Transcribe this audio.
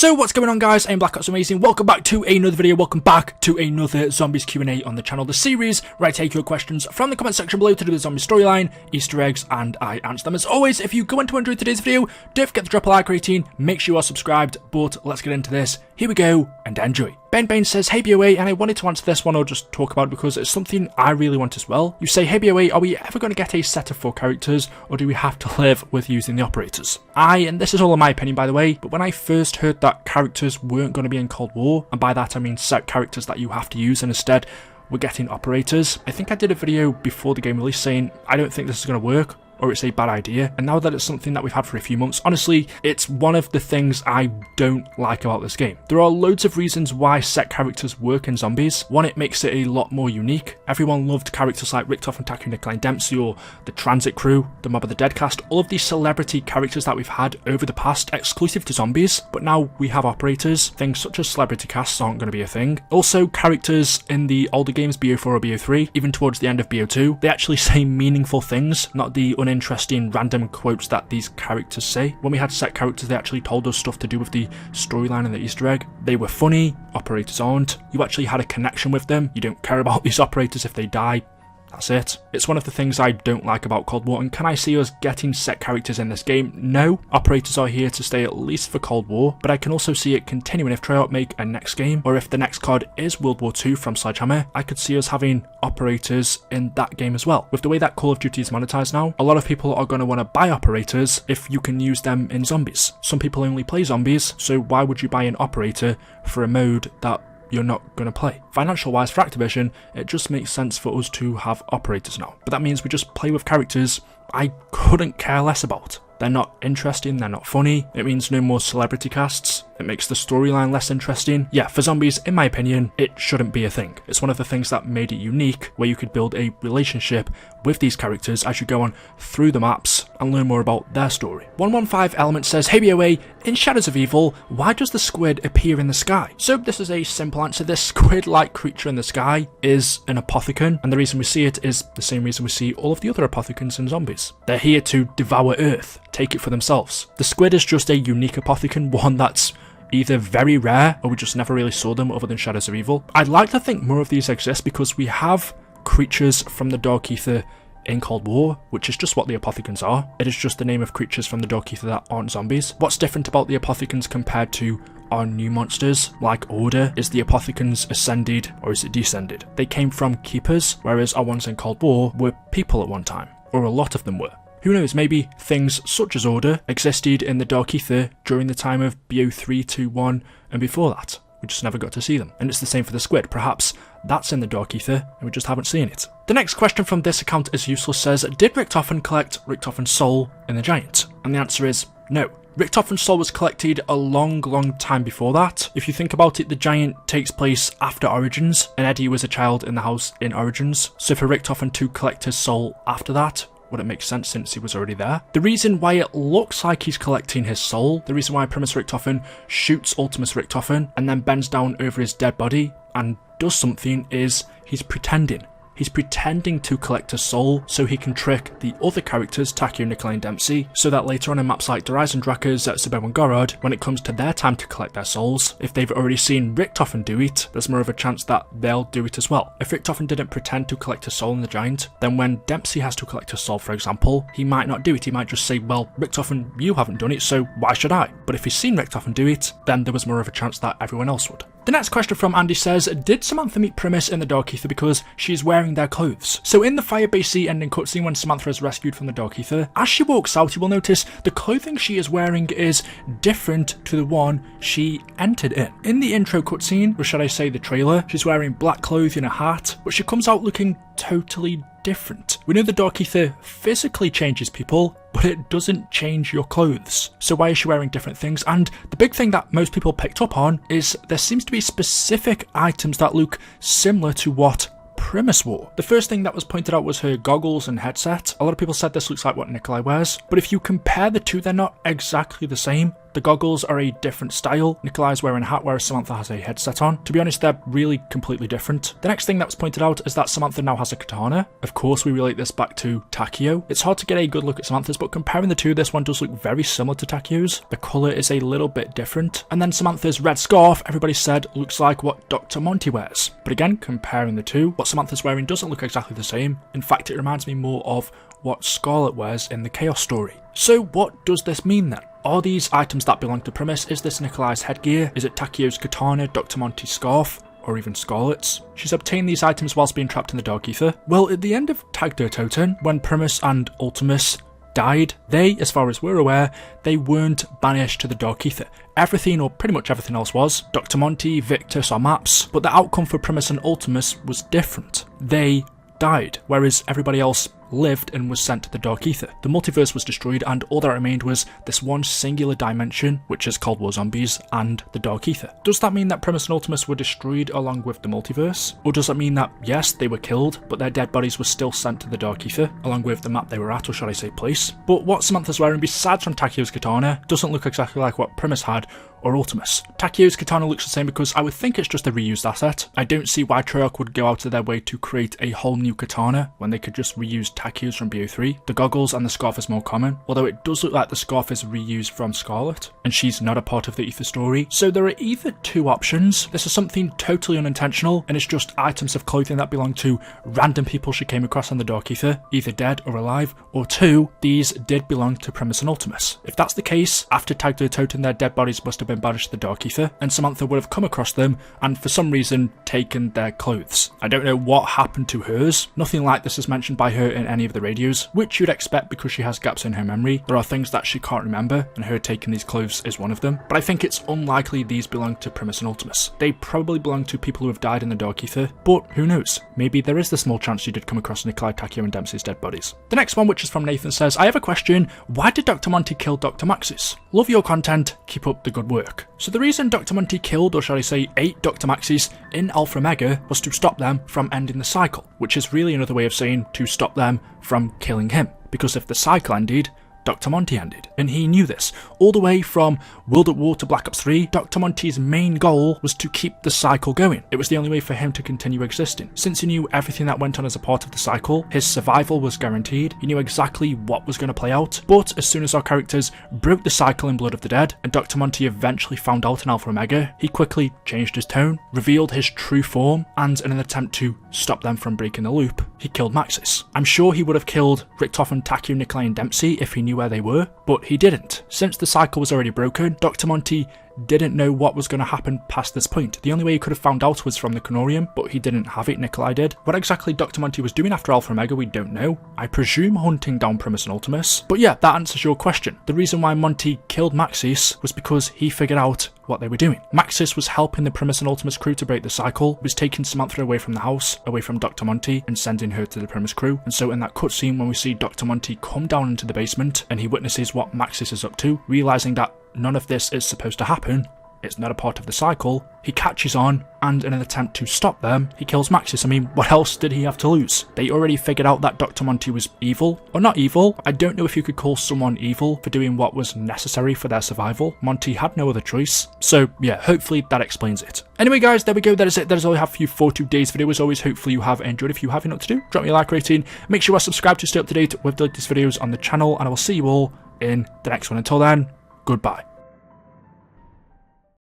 So what's going on, guys? I'm Black Ops Amazing. Welcome back to another video. Welcome back to another Zombies Q&A on the channel, the series where I take your questions from the comment section below to do the zombie storyline, Easter eggs, and I answer them. As always, if you go on to enjoy today's video, don't forget to drop a like rating, make sure you are subscribed, but let's get into this. Here we go, and enjoy. Ben Bain says, hey BOA, and I wanted to answer this one or just talk about it because it's something I really want as well. You say, hey BOA, are we ever going to get a set of 4 characters, or do we have to live with using the operators? And this is all in my opinion by the way, but when I first heard that characters weren't going to be in Cold War, and by that I mean set characters that you have to use, and instead we're getting operators, I think I did a video before the game release saying, I don't think this is going to work, or it's a bad idea, and now that it's something that we've had for a few months, honestly, it's one of the things I don't like about this game. There are loads of reasons why set characters work in Zombies. One, it makes it a lot more unique. Everyone loved characters like Richtofen and Taku Nikolai Dempsey, or the Transit Crew, the Mob of the Dead cast, all of these celebrity characters that we've had over the past exclusive to Zombies, but now we have operators. Things such as celebrity casts aren't going to be a thing. Also, characters in the older games, BO4 or BO3, even towards the end of BO2, they actually say meaningful things, not the uninteresting random quotes that these characters say. When we had set characters, they actually told us stuff to do with the storyline and the Easter egg. They were funny, operators aren't. You actually had a connection with them. You don't care about these operators if they die. That's it. It's one of the things I don't like about Cold War, and can I see us getting set characters in this game? No. Operators are here to stay at least for Cold War, but I can also see it continuing if Treyarch make a next game, or if the next COD is World War II from Sledgehammer, I could see us having operators in that game as well. With the way that Call of Duty is monetized now, a lot of people are going to want to buy operators if you can use them in Zombies. Some people only play Zombies, so why would you buy an operator for a mode that you're not going to play? Financial wise for Activision, it just makes sense for us to have operators now. But that means we just play with characters I couldn't care less about. They're not interesting, they're not funny. It means no more celebrity casts. It makes the storyline less interesting. Yeah, for Zombies, in my opinion, it shouldn't be a thing. It's one of the things that made it unique, where you could build a relationship with these characters as you go on through the maps and learn more about their story. 115 Element says, hey BOA, in Shadows of Evil, why does the squid appear in the sky? So this is a simple answer. This squid-like creature in the sky is an apothecon, and the reason we see it is the same reason we see all of the other apothecons in Zombies. They're here to devour Earth, take it for themselves. The squid is just a unique apothecon, one that's either very rare or we just never really saw them other than Shadows of Evil. I'd like to think more of these exist because we have creatures from the Dark Aether in Cold War, which is just what the apothecons are. It is just the name of creatures from the Dark Aether that aren't zombies. What's different about the apothecons compared to our new monsters, like Order? Is the apothecons ascended or is it descended? They came from keepers, whereas our ones in Cold War were people at one time, or a lot of them were. Who knows, maybe things such as Order existed in the Dark Aether during the time of BO3, 2, 1 and before that. We just never got to see them. And it's the same for the squid. Perhaps that's in the Dark Aether and we just haven't seen it. The next question from this account is useless says, did Richtofen collect Richtofen's soul in the Giant? And the answer is no. Richtofen's soul was collected a long time before that. If you think about it, the Giant takes place after Origins, and Eddie was a child in the house in Origins. So for Richtofen to collect his soul after that, would it make sense since he was already there? The reason why it looks like he's collecting his soul, the reason why PRIMIS Richtofen shoots Ultimus Richtofen and then bends down over his dead body and does something is he's pretending. He's pretending to collect a soul so he can trick the other characters, Taku, Nikolai and Dempsey, so that later on in maps like Darius and Drakkars, Zebo and Gorod, when it comes to their time to collect their souls, if they've already seen Richtofen do it, there's more of a chance that they'll do it as well. If Richtofen didn't pretend to collect a soul in the Giant, then when Dempsey has to collect a soul, for example, he might not do it. He might just say, well, Richtofen, you haven't done it, so why should I? But if he's seen Richtofen do it, then there was more of a chance that everyone else would. The next question from Andy says, did Samantha meet PRIMIS in the Dark Aether because she's wearing their clothes? So in the Firebase Sea ending cutscene when Samantha is rescued from the Dark Aether, as she walks out you will notice the clothing she is wearing is different to the one she entered in. In the intro cutscene, or should I say the trailer, she's wearing black clothing and a hat, but she comes out looking totally different. We know the Dark Aether physically changes people, but it doesn't change your clothes. So why is she wearing different things? And the big thing that most people picked up on is there seems to be specific items that look similar to what PRIMIS wore. The first thing that was pointed out was her goggles and headset. A lot of people said this looks like what Nikolai wears, but if you compare the two, they're not exactly the same. The goggles are a different style. Nikolai's wearing a hat whereas Samantha has a headset on. To be honest, they're really completely different. The next thing that was pointed out is that Samantha now has a katana. Of course, we relate this back to Takeo. It's hard to get a good look at Samantha's, but comparing the two, this one does look very similar to Takeo's. The colour is a little bit different. And then Samantha's red scarf, everybody said, looks like what Dr. Monty wears. But again, comparing the two, what Samantha's wearing doesn't look exactly the same. In fact, it reminds me more of what Scarlet wears in the Chaos story. So what does this mean then? Are these items that belong to Primis? Is this Nikolai's headgear? Is it Takeo's katana, Dr. Monty's scarf? Or even Scarlet's? She's obtained these items whilst being trapped in the Dark Aether. Well, at the end of Tag der Toten, when Primis and Ultimus died, they, as far as we're aware, they weren't banished to the Dark Aether. Everything, or pretty much everything else was. Dr. Monty, Victus, or Maps. But the outcome for Primis and Ultimus was different. They died, whereas everybody else lived and was sent to the Dark Aether. The multiverse was destroyed and all that remained was this one singular dimension, which is Cold War zombies, and the Dark Aether. Does that mean that Primis and Ultimus were destroyed along with the multiverse? Or does that mean that, yes, they were killed, but their dead bodies were still sent to the Dark Aether, along with the map they were at, or should I say place? But what Samantha's wearing, besides from Takeo's katana, doesn't look exactly like what Primis had, or Ultimus. Takeo's katana looks the same because I would think it's just a reused asset. I don't see why Treyarch would go out of their way to create a whole new katana when they could just reuse Takeo's from BO3. The goggles and the scarf is more common, although it does look like the scarf is reused from Scarlet, and she's not a part of the Aether story. So there are either two options. This is something totally unintentional, and it's just items of clothing that belong to random people she came across on the Dark Aether, either dead or alive, or two, these did belong to Primis and Ultimus. If that's the case, after Tag der Toten, their dead bodies must have been banished to the Dark Aether, and Samantha would have come across them and for some reason taken their clothes. I don't know what happened to hers. Nothing like this is mentioned by her in any of the radios, which you'd expect because she has gaps in her memory. There are things that she can't remember, and her taking these clothes is one of them. But I think it's unlikely these belong to Primis and Ultimus. They probably belong to people who have died in the Dark Aether, but who knows? Maybe there is the small chance she did come across Nikolai, Takeo, and Dempsey's dead bodies. The next one, which is from Nathan, says, I have a question. Why did Dr. Monty kill Dr. Maxis? Love your content. Keep up the good work. So the reason Dr. Monty killed, or shall I say ate, Dr. Maxis in Alpha Omega was to stop them from ending the cycle, which is really another way of saying to stop them from killing him. Because if the cycle ended, Dr. Monty ended, and he knew this. All the way from World at War to Black Ops 3, Dr. Monty's main goal was to keep the cycle going. It was the only way for him to continue existing. Since he knew everything that went on as a part of the cycle, his survival was guaranteed. He knew exactly what was going to play out. But as soon as our characters broke the cycle in Blood of the Dead, and Dr. Monty eventually found out in Alpha Omega, he quickly changed his tone, revealed his true form, and in an attempt to stop them from breaking the loop, he killed Maxis. I'm sure he would have killed Richtofen, Takeo, Nikolai, and Dempsey if he knew where they were, but he didn't. Since the cycle was already broken, Dr. Monty didn't know what was going to happen past this point. The only way he could have found out was from the Canorium, but he didn't have it, Nikolai did. What exactly Dr. Monty was doing after Alpha Omega, we don't know. I presume hunting down Primis and Ultimus. But yeah, that answers your question. The reason why Monty killed Maxis was because he figured out what they were doing. Maxis was helping the Primis and Ultimus crew to break the cycle, was taking Samantha away from the house, away from Dr. Monty, and sending her to the Primis crew. And so in that cutscene, when we see Dr. Monty come down into the basement, and he witnesses what Maxis is up to, realizing that none of this is supposed to happen, it's not a part of the cycle, he catches on, and in an attempt to stop them, he kills Maxis. I mean, what else did he have to lose? They already figured out that Dr. Monty was evil, or not evil. I don't know if you could call someone evil for doing what was necessary for their survival. Monty had no other choice. So yeah, hopefully that explains it. Anyway guys, there we go, that is it. That is all I have for you for today's video. As always, hopefully you have enjoyed. If you have enough to do, drop me a like rating. Make sure you are subscribed to stay up to date with the latest videos on the channel, and I will see you all in the next one. Until then, goodbye.